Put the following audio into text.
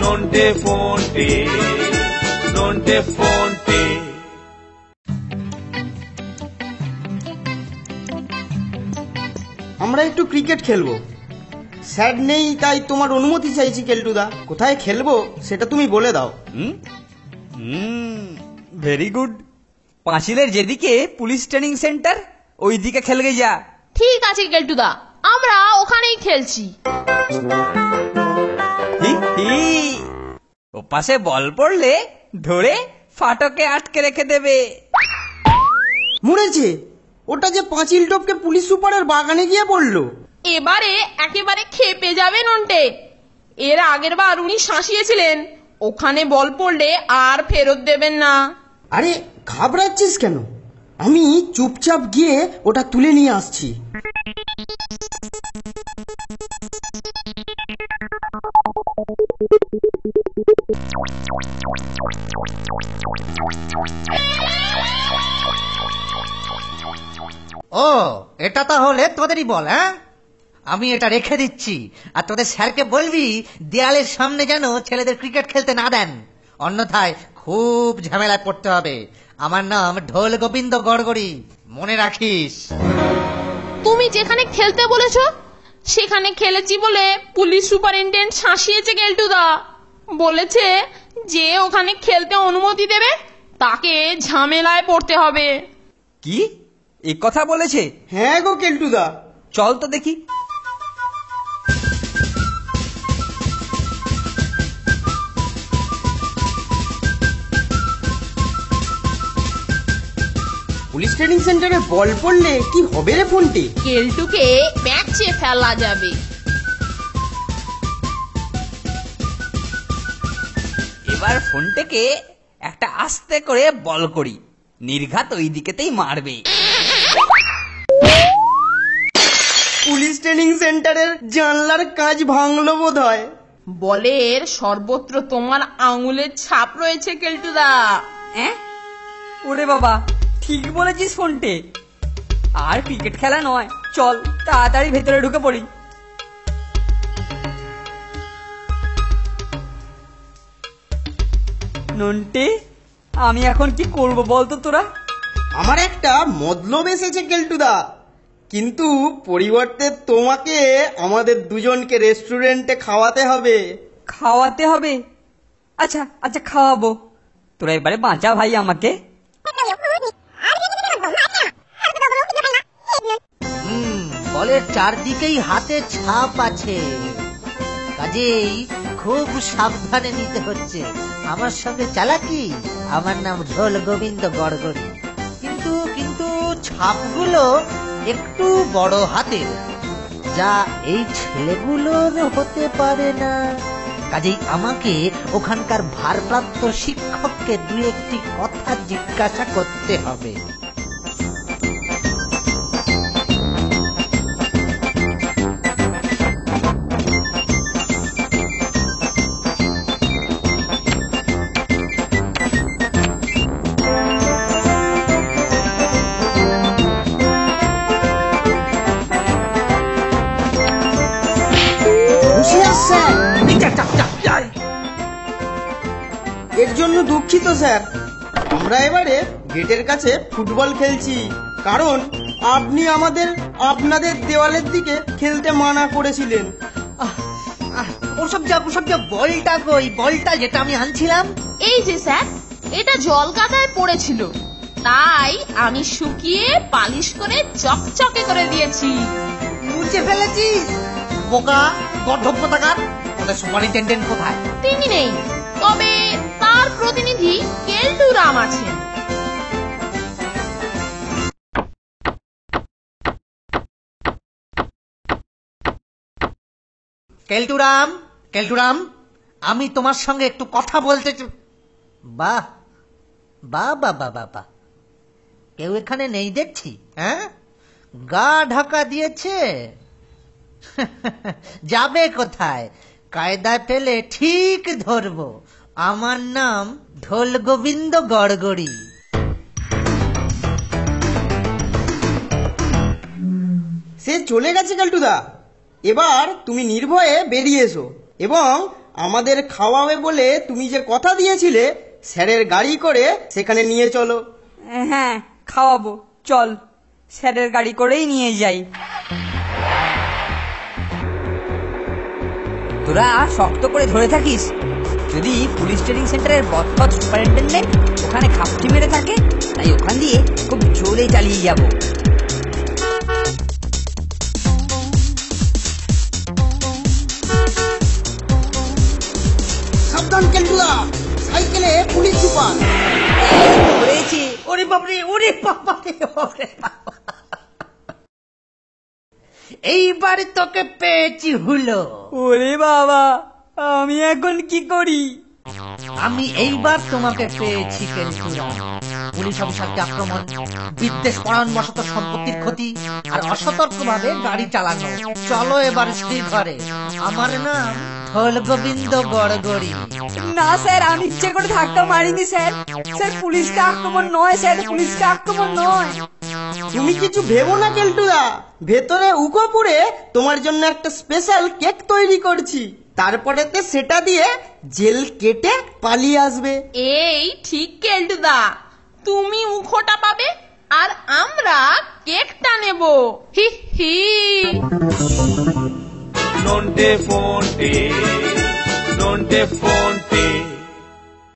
নন্টে ফন্টে, নন্টে ফন্টে। আমরা একটু ক্রিকেট খেলবো। স্যার নেই তাই তোমার অনুমতি চাইছি কেলটুদা। কোথায় খেলবো সেটা তুমি বলে দাও। Very good. পাঁচিলের যেদিকে পুলিশ ট্রেনিং সেন্টার ওই দিকে খেলবে যা। ঠিক আছে কেলটুদা, আমরা ওখানেই খেলছি। ও পাশে বল পড়লে ধরে ফাটকে আটকে রেখে দেবে। মরেছে, ওটা যে পাঁচিল টপকে পুলিশ সুপারের বাগানে গিয়ে পড়লো। এবারে একেবারে খেপে যাবে নন্টে। এর আগের বার উনি শাসিয়েছিলেন, ওখানে বল পড়লে আর ফেরত দেবেন না। আরে ঘাবড়াচ্ছিস কেন? আমি চুপচাপ গিয়ে ওটা তুলে নিয়ে আসছি। ও, এটা তাহলে তোদেরই বল? হ্যাঁ, আমি এটা রেখে দিচ্ছি। আর তোদের স্যারকে বলবি দেয়ালের সামনে যেন ছেলেদের ক্রিকেট খেলতে না দেন, অন্যথায় খুব ঝামেলায় পড়তে হবে। আমার নাম ঢোল গোবিন্দ গড়গড়ি, মনে রাখিস। তুমি যেখানে খেলতে বলেছো সেখানে খেলেছি বলে পুলিশ সুপারিনটেন্ডেন্ট শাসিয়েছে কেলটুদা। বলেছে যে ওখানে খেলতে অনুমতি দেবে তাকে ঝামেলায় পড়তে হবে। কি এ কথা বলেছে? হ্যাঁ গো কেলটুদা। চল তো দেখি। পুলিশ ট্রেনিং সেন্টারে বল পড়লে কি হবে রে ফোনটি? কেলটুকে ব্যাচে ফেলা যাবে। এবার ফোনটাকে একটা আস্তে করে বল করি, নির্ঘাত ওই দিকেতেই মারবে। পুলিশ ট্রেনিং সেন্টারের জানলার কাঁচ ভাঙলো বোধহয়। বলের সর্বত্র তোমার আঙুলের ছাপ রয়েছে কেলটুদা। ওরে বাবা, ঠিক বলেছিস ফোনটে। আর ক্রিকেট খেলা নয়, চল তাড়াতাড়ি ভেতরে ঢুকে পড়ি। নন্টে, আমি এখন কি করব বলতো তোরা? আমার একটা মতলব এসেছে কেলটুদা, কিন্তু পরিবর্তে তোমাকে আমাদের দুজনকে রেস্টুরেন্টে খাওয়াতে হবে। খাওয়াতে হবে? আচ্ছা আচ্ছা, খাওয়াবো। তোরা এবারে বাঁচা ভাই আমাকে। বলের চারদিকেই হাতের ছাপ আছে, কাজেই খুব সাবধানে নিতে হচ্ছে। আমার সঙ্গে চালাকি। আমার নাম ঢোল গোবিন্দ গড়গড়ি, কিন্তু কিন্তু ছাপগুলো একটু বড় হাতের, যা এই ছেলেগুলোর হতে পারে না। কাজেই আমাকে ওখানকার ভারপ্রাপ্ত শিক্ষককে দু একটি কথা জিজ্ঞাসা করতে হবে। এর জন্য দুঃখিত স্যার। আমরা এবারে গেটের কাছে ফুটবল খেলছি, কারণ আপনি আপনাদের দেওয়ালের দিকে খেলতে মানা করেছিলেন। ওসব যা বলটা কই, বলটা যেটা আমি আনছিলাম। এই যে স্যার, এটা জল কাদায় পড়েছিল, তাই আমি শুকিয়ে পালিশ করে চকচকে করে দিয়েছি। মুছে ফেলেছিস? বোকা গর্ধপতাকার। ওদের সুপারিনটেন্ডেন্ট কোথায়? তিনি নেই, তবে তার প্রতিনিধি কেলটুরাম আছেন। কেলটুরাম, কেলটুরাম, আমি তোমার সঙ্গে একটু কথা বলতে। বাহ বাহ বাহ বাহ বাহ, কেউ এখানে নেই দেখছি। হ্যাঁ, গা ঢাকা দিয়েছে। যাবে কোথায়? কায়দায় পেলে ঠিক ধরবো। আমার নাম ঢোল গোবিন্দ গড়গড়ি। সে চলে গেছে কেলটুদা। এবার তুমি নির্ভয়ে বেরিয়ে এসো এবং আমাদের খাওয়াবে বলে তুমি যে কথা দিয়েছিলে, স্যারের গাড়ি করে সেখানে নিয়ে চলো। হ্যাঁ, খাওয়াবো, চল স্যারের গাড়ি করেই নিয়ে যাই। তোরা শক্ত করে ধরে থাকিস, যদি পুলিশ ট্রেনিং সেন্টারের বদপদ সুপারিনটেন্ডেন্ট ওখানে খাপটি মেরে থাকে, তাই ওখান দিয়ে খুব জোরে চালিয়ে যাব। সাবধান কেলটুদা, সাইকেলে পুলিশ সুপার। ধরেছি। ওরে বাপরে, ওরে বাবারে, ওরে বাবা। এইবার তোকে পেয়েছি হলো। ওরে বাবা, আমি এখন কি করি? আমি এইবার তোমাকে পেয়েছি কেলটুরা। পুলিশ অফিসারকে আক্রমণ, বিদ্বেষ পরায়ণবশত সম্পত্তির ক্ষতি, আর অসতর্কভাবে গাড়ি চালানো। চলো এবার সেই ঘরে। আমার নাম ঢোল গোবিন্দ গড়গড়ি। না স্যার, আমি ইচ্ছে করে ধাক্কা মারিনি স্যার। স্যার, পুলিশকে আক্রমণ নয় স্যার, পুলিশকে আক্রমণ নয়। তুমি কিছু ভেবো না কেলটুদা, ভেতরে উকোপুরে তোমার জন্য একটা স্পেশাল কেক তৈরি করছি। তারপরেতে সেটা দিয়ে জেল কেটে পালিয়ে আসবে। এই ঠিক কেলটুদা, তুমি উখোটা পাবে আর আমরা কেকটা নেব। হি হি। non te fonte